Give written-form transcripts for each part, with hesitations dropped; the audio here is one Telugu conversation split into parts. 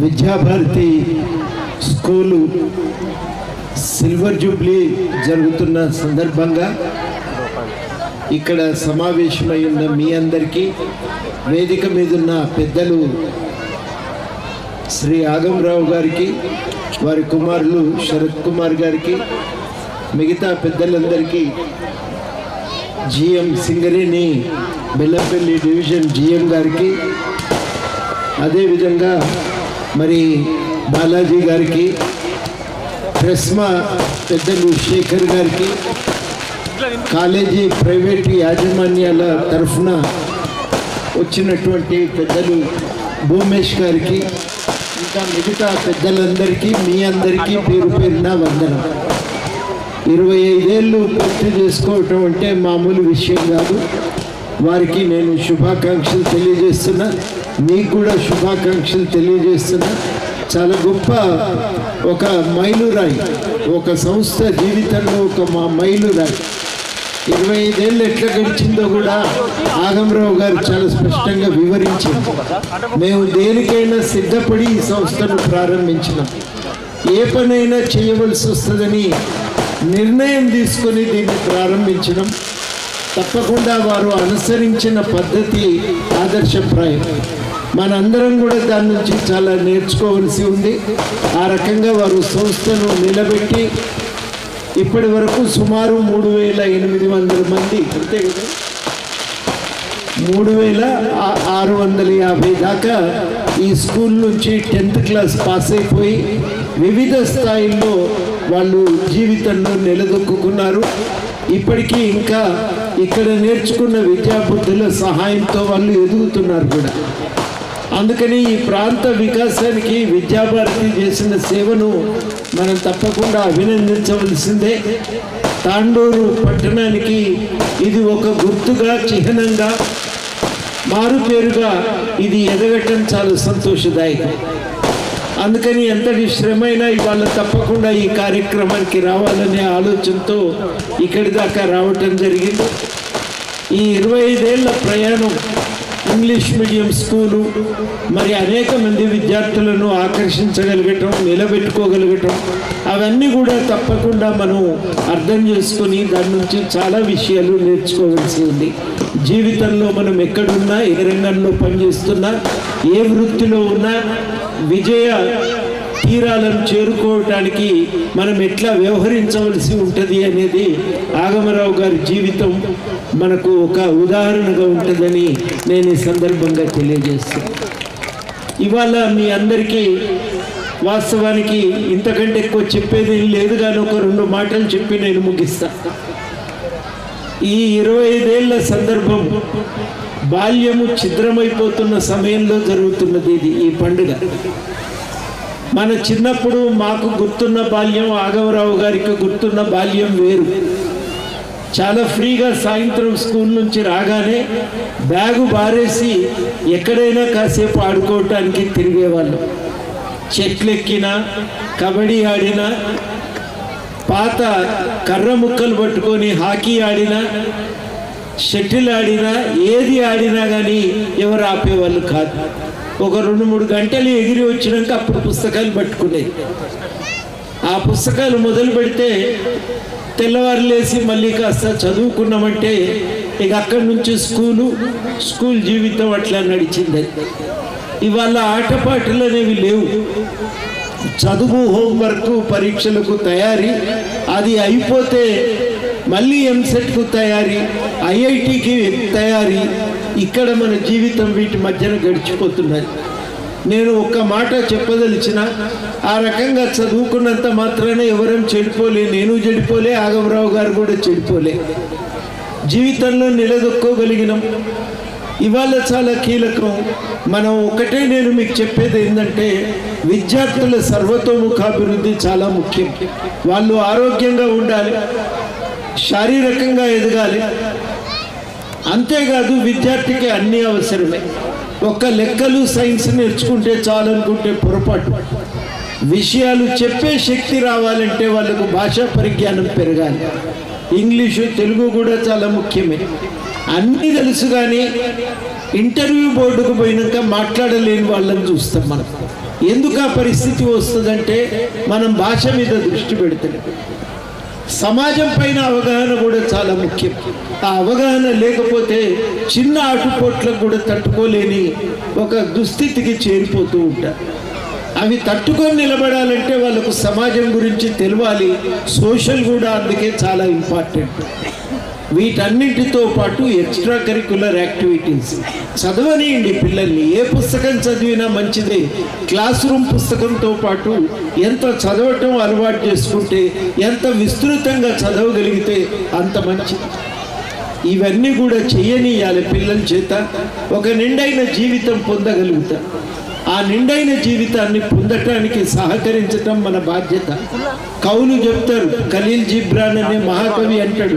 విద్యాభారతి స్కూలు సిల్వర్ జూబ్లీ జరుగుతున్న సందర్భంగా ఇక్కడ సమావేశమై ఉన్న మీ అందరికీ, వేదిక మీద ఉన్న పెద్దలు శ్రీ ఆగమరావు గారికి, వారి కుమారులు శరత్ కుమార్ గారికి, మిగతా పెద్దలందరికీ, GM Singareni Bellampalli division GM గారికి, అదేవిధంగా మరి బాలాజీ గారికి, ప్రెస్మా పెద్దలు శేఖర్ గారికి, కాలేజీ ప్రైవేట్ యాజమాన్యాల తరఫున వచ్చినటువంటి పెద్దలు భూమేష్ గారికి, ఇంకా మిగతా పెద్దలందరికీ మీ అందరికీ పేరు పేరున వందనం. 25 ఏళ్ళు పూర్తి చేసుకోవటం అంటే మామూలు విషయం కాదు. వారికి నేను శుభాకాంక్షలు తెలియజేస్తున్నా, మీకు కూడా శుభాకాంక్షలు తెలియజేస్తున్నా. చాలా గొప్ప ఒక మైలురాయి, ఒక సంస్థ జీవితంలో ఒక మైలురాయి. 25 ఏళ్ళు ఎట్లా గడిచిందో కూడా ఆగమరావు గారు చాలా స్పష్టంగా వివరించారు. మేము దేనికైనా సిద్ధపడి ఈ సంస్థను ప్రారంభించినాం. ఏ పనైనా చేయవలసి వస్తుందని నిర్ణయం తీసుకొని దీన్ని ప్రారంభించడం తప్పకుండా వారు అనుసరించిన పద్ధతి ఆదర్శప్రాయం. మనందరం కూడా దాని నుంచి చాలా నేర్చుకోవాల్సి ఉంది. ఆ రకంగా వారు సంస్థను నిలబెట్టి ఇప్పటి వరకు సుమారు 3800 మంది, అంతే కదా, 3650 దాకా ఈ స్కూల్ నుంచి 10th క్లాస్ పాస్ అయిపోయి వివిధ స్థాయిల్లో వాళ్ళు జీవితంలో నిలదొక్కున్నారు. ఇప్పటికీ ఇంకా ఇక్కడ నేర్చుకున్న విద్యాబుద్ధుల సహాయంతో వాళ్ళు ఎదుగుతున్నారు కూడా. అందుకని ఈ ప్రాంత వికాసానికి విద్యాభారతి చేసిన సేవను మనం తప్పకుండా అభినందించవలసిందే. తాండూరు పట్టణానికి ఇది ఒక గుర్తుగా, చిహ్నంగా, మారుపేరుగా ఇది ఎదగటం చాలా సంతోషదాయకం. అందుకని ఎంతటి శ్రమైనా ఇవాళ తప్పకుండా ఈ కార్యక్రమానికి రావాలనే ఆలోచనతో ఇక్కడి దాకా రావటం జరిగింది. ఈ 25 ఏళ్ల ప్రయాణం ఇంగ్లీష్ మీడియం స్కూలు మరి అనేక మంది విద్యార్థులను ఆకర్షించగలగటం, నిలబెట్టుకోగలగటం, అవన్నీ కూడా తప్పకుండా మనం అర్థం చేసుకొని దాని నుంచి చాలా విషయాలు నేర్చుకోవాల్సి ఉంది. జీవితంలో మనం ఎక్కడున్నా, ఏ రంగంలో పనిచేస్తున్నా, ఏ వృత్తిలో ఉన్నా విజయ తీరాలను చేరుకోవటానికి మనం ఎట్లా వ్యవహరించవలసి ఉంటుంది అనేది ఆగమరావు గారి జీవితం మనకు ఒక ఉదాహరణగా ఉంటుందని నేను ఈ సందర్భంగా తెలియజేస్తాను. ఇవాళ మీ అందరికీ వాస్తవానికి ఇంతకంటే ఎక్కువ చెప్పేది లేదు, కానీ ఒక 2 మాటలు చెప్పి నేను ముగిస్తా. ఈ 25 ఏళ్ల సందర్భం బాల్యము ఛిద్రమైపోతున్న సమయంలో జరుగుతున్నది ఈ పండుగ. మన చిన్నప్పుడు మాకు గుర్తున్న బాల్యం, ఆగమరావు గారికి గుర్తున్న బాల్యం వేరు. చాలా ఫ్రీగా సాయంత్రం స్కూల్ నుంచి రాగానే బ్యాగు బారేసి ఎక్కడైనా కాసేపు ఆడుకోవటానికి తిరిగేవాళ్ళం. చెట్లెక్కినా, కబడ్డీ ఆడినా, పాత కర్ర ముక్కలు పట్టుకొని హాకీ ఆడినా, షటిల్ ఆడినా, ఏది ఆడినా కానీ ఎవరు ఆపేవాళ్ళు కాదు. ఒక 2-3 గంటలు ఎగిరి వచ్చినాక అప్పుడు పుస్తకాలు పట్టుకునేది. ఆ పుస్తకాలు మొదలు పెడితే తెల్లవారు లేసి మళ్ళీ కాస్త చదువుకున్నామంటే ఇక అక్కడి నుంచి స్కూల్ జీవితం అట్లా నడిచింది. ఇవాళ ఆటపాటలు అనేవి లేవు. చదువు, హోంవర్క్, పరీక్షలకు తయారీ, అది అయిపోతే మళ్ళీ ఎంసెట్కు తయారీ, ఐఐటికి తయారీ. ఇక్కడ మన జీవితం వీటి మధ్యన గడిచిపోతున్నది. నేను ఒక్క మాట చెప్పదలిచిన, ఆ రకంగా చదువుకున్నంత మాత్రాన ఎవరేం చెడిపోలే, నేను చెడిపోలే, ఆగమరావు గారు కూడా చెడిపోలే. జీవితంలో నిలదొక్కోగలిగినాం. ఇవాళ చాలా కీలకం. మనం ఒకటే నేను మీకు చెప్పేది ఏంటంటే, విద్యార్థుల సర్వతోముఖాభివృద్ధి చాలా ముఖ్యం. వాళ్ళు ఆరోగ్యంగా ఉండాలి, శారీరకంగా ఎదగాలి. అంతేకాదు విద్యార్థికి అన్నీ అవసరమే. ఒక్క లెక్కలు, సైన్స్ నేర్చుకుంటే చాలనుకుంటే పొరపాటు. విషయాలు చెప్పే శక్తి రావాలంటే వాళ్ళకు భాషా పరిజ్ఞానం పెరగాలి. ఇంగ్లీషు, తెలుగు కూడా చాలా ముఖ్యమే. అన్నీ తెలుసు కానీ ఇంటర్వ్యూ బోర్డుకు పోయినాక మాట్లాడలేని వాళ్ళని చూస్తాం మనం. ఎందుకు ఆ పరిస్థితి వస్తుందంటే మనం భాష మీద దృష్టి పెడతాం. సమాజం పైన అవగాహన కూడా చాలా ముఖ్యం. ఆ అవగాహన లేకపోతే చిన్న ఆటుపోట్లకు కూడా తట్టుకోలేని ఒక దుస్థితికి చేరిపోతూ ఉంటారు. అవి తట్టుకొని నిలబడాలంటే వాళ్ళకు సమాజం గురించి తెలియాలి. సోషల్ కూడా అందుకే చాలా ఇంపార్టెంట్. వీటన్నింటితో పాటు ఎక్స్ట్రా కరిక్యులర్ యాక్టివిటీస్ చదవనియండి పిల్లల్ని. ఏ పుస్తకం చదివినా మంచిదే. క్లాస్ రూమ్ పుస్తకంతో పాటు ఎంత చదవటం అలవాటు చేసుకుంటే, ఎంత విస్తృతంగా చదవగలిగితే అంత మంచిది. ఇవన్నీ కూడా చెయ్యనియాలి పిల్లల చేత. ఒక నిండైన జీవితం పొందగలుగుతారు. ఆ నిండైన జీవితాన్ని పొందటానికి సహకరించటం మన బాధ్యత. కవులు చెప్తారు, ఖలీల్ జిబ్రాన్ అనే మహాకవి అంటాడు,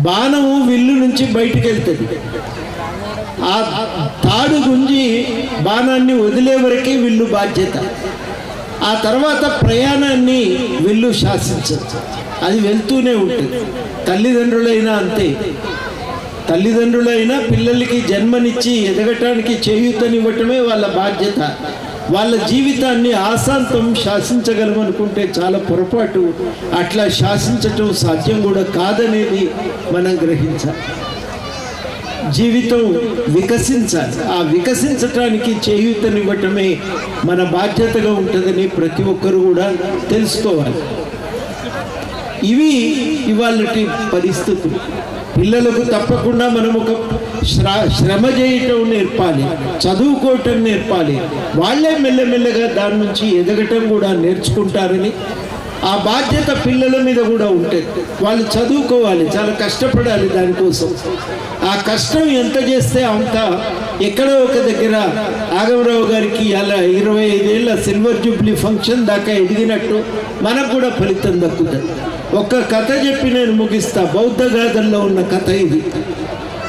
బాణము విల్లు నుంచి బయటికి వెళ్తుంది, ఆ తాడు గుంజి బాణాన్ని వదిలే వరకే విల్లు బాధ్యత. ఆ తర్వాత ప్రయాణాన్ని విల్లు శాసించదు, అది వెళ్తూనే ఉంటుంది. తల్లిదండ్రులైనా అంతే. తల్లిదండ్రులైనా పిల్లలకి జన్మనిచ్చి ఎదగటానికి చేయూతనివ్వటమే వాళ్ళ బాధ్యత. వాళ్ళ జీవితాన్ని ఆశాంతం శాసించగలమనుకుంటే చాలా పొరపాటు. అట్లా శాసించటం సాధ్యం కూడా కాదనేది మనం గ్రహించాలి. జీవితం వికసించాలి. ఆ వికసించటానికి చేయూతనివ్వటమే మన బాధ్యతగా ఉంటుందని ప్రతి ఒక్కరు కూడా తెలుసుకోవాలి. ఇవి ఇవాళటి పరిస్థితులు. పిల్లలకు తప్పకుండా మనం ఒక శ్రమ చేయటం నేర్పాలి, చదువుకోవటం నేర్పాలి. వాళ్ళే మెల్లమెల్లగా దాని నుంచి ఎదగటం కూడా నేర్చుకుంటారని ఆ బాధ్యత పిల్లల మీద కూడా ఉంటుంది. వాళ్ళు చదువుకోవాలి, చాలా కష్టపడాలి దానికోసం. ఆ కష్టం ఎంత చేస్తే అంత. ఎక్కడో ఒక దగ్గర ఆగమరావు గారికి అలా 25 ఏళ్ళ సిల్వర్ జూబ్లీ ఫంక్షన్ దాకా ఎదిగినట్టు మనకు కూడా ఫలితం దక్కుతుంది. ఒక కథ చెప్పి నేను ముగిస్తా. బౌద్ధ గాథల్లో ఉన్న కథ ఇది.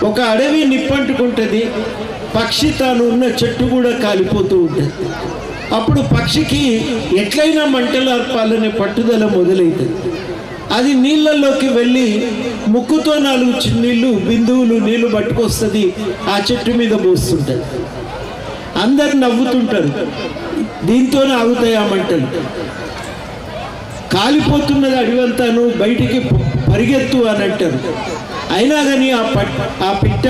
ఒక అడవి నిప్పంటుకుంటుంది, పక్షి తాను ఉన్న చెట్టు కూడా కాలిపోతూ ఉంటుంది. అప్పుడు పక్షికి ఎట్లయినా మంటలు ఆర్పాలనే పట్టుదల మొదలవుతుంది. అది నీళ్ళల్లోకి వెళ్ళి ముక్కుతో 4 చిన్నీళ్ళు బిందువులు నీళ్లు పట్టుకొస్తుంది, ఆ చెట్టు మీద పోస్తుంటుంది. అందరు నవ్వుతుంటారు, దీంతోనే ఆగుతాయి ఆ మంటలు. కాలిపోతున్నది అడివంతాను, బయటికి పరిగెత్తు అని అంటారు. అయినా కానీ ఆ పిట్ట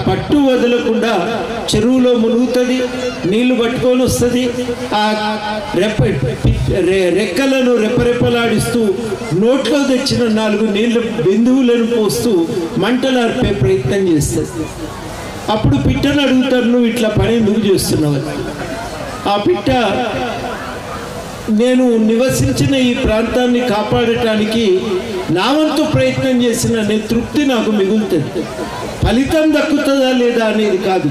పట్టు వదలకుండా చెరువులో మునుగుతుంది, నీళ్లు పట్టుకొని వస్తుంది. ఆ రెక్కలను రెప్పరెప్పలాడిస్తూ నోట్లో తెచ్చిన 4 నీళ్ల బిందువులను పోస్తూ మంటలార్పే ప్రయత్నం చేస్తుంది. అప్పుడు పిట్టను అడుగుతారు, నువ్వు ఇట్లా పని ఎందుకు చేస్తున్నావు? ఆ పిట్ట, నేను నివసించిన ఈ ప్రాంతాన్ని కాపాడటానికి నా వంతు ప్రయత్నం చేసిన తృప్తి నాకు మిగులుతుంది. ఫలితం దక్కుతుందా లేదా అనేది కాదు,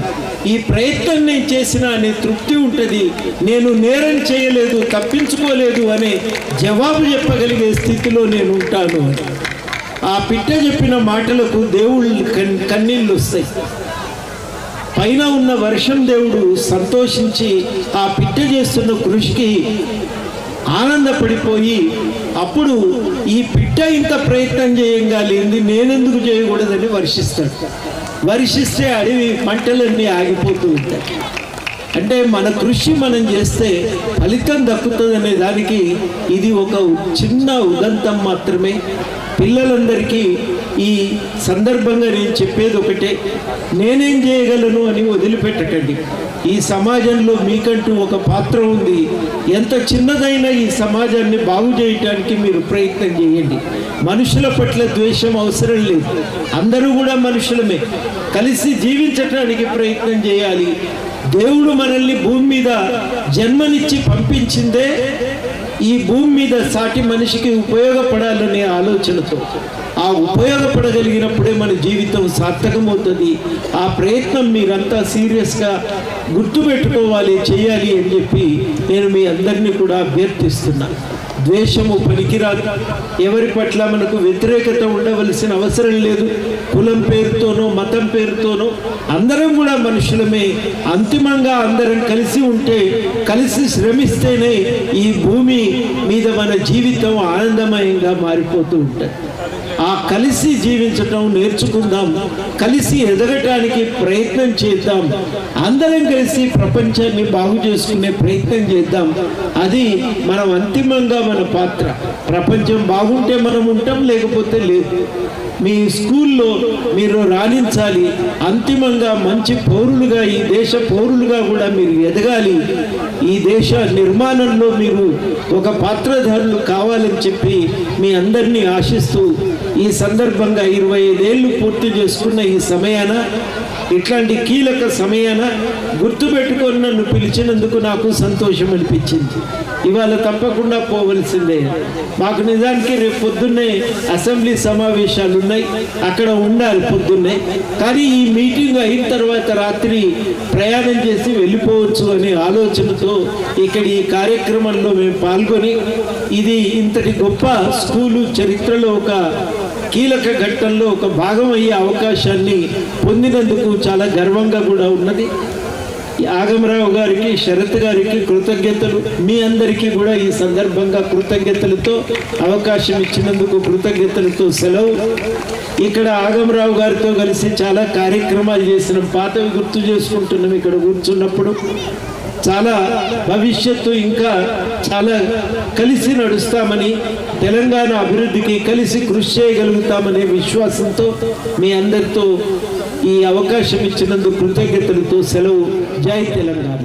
ఈ ప్రయత్నం నేను చేసిన అనే తృప్తి ఉంటుంది. నేను నేరం చేయలేదు, తప్పించుకోలేదు అనే జవాబు చెప్పగలిగే స్థితిలో నేను ఉంటాను అని. ఆ పిట్ట చెప్పిన మాటలకు దేవుళ్ళు కన్నీళ్ళు వస్తాయి. పైన ఉన్న వర్షం దేవుడు సంతోషించి ఆ పిట్ట చేస్తున్న కృషికి ఆనందపడిపోయి, అప్పుడు ఈ పిట్ట ఇంత ప్రయత్నం చేయంగాలింది, నేనెందుకు చేయకూడదని వర్షిస్తాడు. వర్షిస్తే అడవి మంటలన్నీ ఆగిపోతూ ఉంటాయి. అంటే మన కృషి మనం చేస్తే ఫలితం దక్కుతుందనే దానికి ఇది ఒక చిన్న ఉదంతం మాత్రమే. పిల్లలందరికీ ఈ సందర్భంగా నేను చెప్పేది ఒకటే, నేనేం చేయగలను అని వదిలిపెట్టకండి. ఈ సమాజంలో మీకంటూ ఒక పాత్ర ఉంది. ఎంత చిన్నదైనా ఈ సమాజాన్ని బాగు చేయటానికి మీరు ప్రయత్నం చేయండి. మనుషుల పట్ల ద్వేషం అవసరం లేదు, అందరూ కూడా మనుషులమే. కలిసి జీవించటానికి ప్రయత్నం చేయాలి. దేవుడు మనల్ని భూమి మీద జన్మనిచ్చి పంపించిందే ఈ భూమి మీద సాటి మనిషికి ఉపయోగపడాలనే ఆలోచనతో. ఆ ఉపయోగపడగలిగినప్పుడే మన జీవితం సార్థకమవుతుంది. ఆ ప్రయత్నం మీరంతా సీరియస్గా గుర్తుపెట్టుకోవాలి, చేయాలి అని చెప్పి నేను మీ అందరినీ కూడా అభ్యర్థిస్తున్నాను. ద్వేషము పనికిరాదు. ఎవరి పట్ల మనకు వ్యతిరేకత ఉండవలసిన అవసరం లేదు. కులం పేరుతోనో మతం పేరుతోనో అందరం కూడా మనుషులమే. అంతిమంగా అందరం కలిసి ఉంటే, కలిసి శ్రమిస్తేనే ఈ భూమి మీద మన జీవితం ఆనందమయంగా మారిపోతూ ఉంటుంది. ఆ కలిసి జీవించటం నేర్చుకుందాం, కలిసి ఎదగటానికి ప్రయత్నం చేద్దాం, అందరం కలిసి ప్రపంచాన్ని బాగు చేసుకునే ప్రయత్నం చేద్దాం. అది మనం అంతిమంగా మన పాత్ర. ప్రపంచం బాగుంటే మనం ఉంటాం, లేకపోతే లేదు. మీ స్కూల్లో మీరు రాణించాలి, అంతిమంగా మంచి పౌరులుగా, ఈ దేశ పౌరులుగా కూడా మీరు ఎదగాలి. ఈ దేశ నిర్మాణంలో మీరు ఒక పాత్రధారులు కావాలని చెప్పి మీ అందరినీ ఆశిస్తూ ఈ సందర్భంగా 25 ఏళ్ళు పూర్తి చేసుకున్న ఈ సమయాన, ఇట్లాంటి కీలక సమయాన గుర్తుపెట్టుకొని నన్ను పిలిచినందుకు నాకు సంతోషం అనిపించింది. ఇవాళ తప్పకుండా పోవలసిందే. మాకు నిజానికి రేపు పొద్దున్నే అసెంబ్లీ సమావేశాలు ఉన్నాయి, అక్కడ ఉండాలి పొద్దున్నే. కానీ ఈ మీటింగ్ అయిన తర్వాత రాత్రి ప్రయాణం చేసి వెళ్ళిపోవచ్చు అనే ఆలోచనతో ఇక్కడ ఈ కార్యక్రమంలో మేము పాల్గొని, ఇది ఇంతటి గొప్ప స్కూలు చరిత్రలో ఒక కీలక ఘట్టంలో ఒక భాగం అయ్యే అవకాశాన్ని పొందినందుకు చాలా గర్వంగా కూడా ఉన్నది. ఆగమరావు గారికి, శరత్ గారికి కృతజ్ఞతలు. మీ అందరికీ కూడా ఈ సందర్భంగా కృతజ్ఞతలతో, అవకాశం ఇచ్చినందుకు కృతజ్ఞతలతో సెలవు. ఇక్కడ ఆగమరావు గారితో కలిసి చాలా కార్యక్రమాలు చేసినాం, పాతవి గుర్తు చేసుకుంటున్నాం. ఇక్కడ కూర్చున్నప్పుడు చాలా భవిష్యత్తు ఇంకా చాలా కలిసి నడుస్తామని, తెలంగాణ అభివృద్ధికి కలిసి కృషి చేయగలుగుతామనే విశ్వాసంతో మీ అందరితో ఈ అవకాశం ఇచ్చినందుకు కృతజ్ఞతలతో సెలవు. జై తెలంగాణ.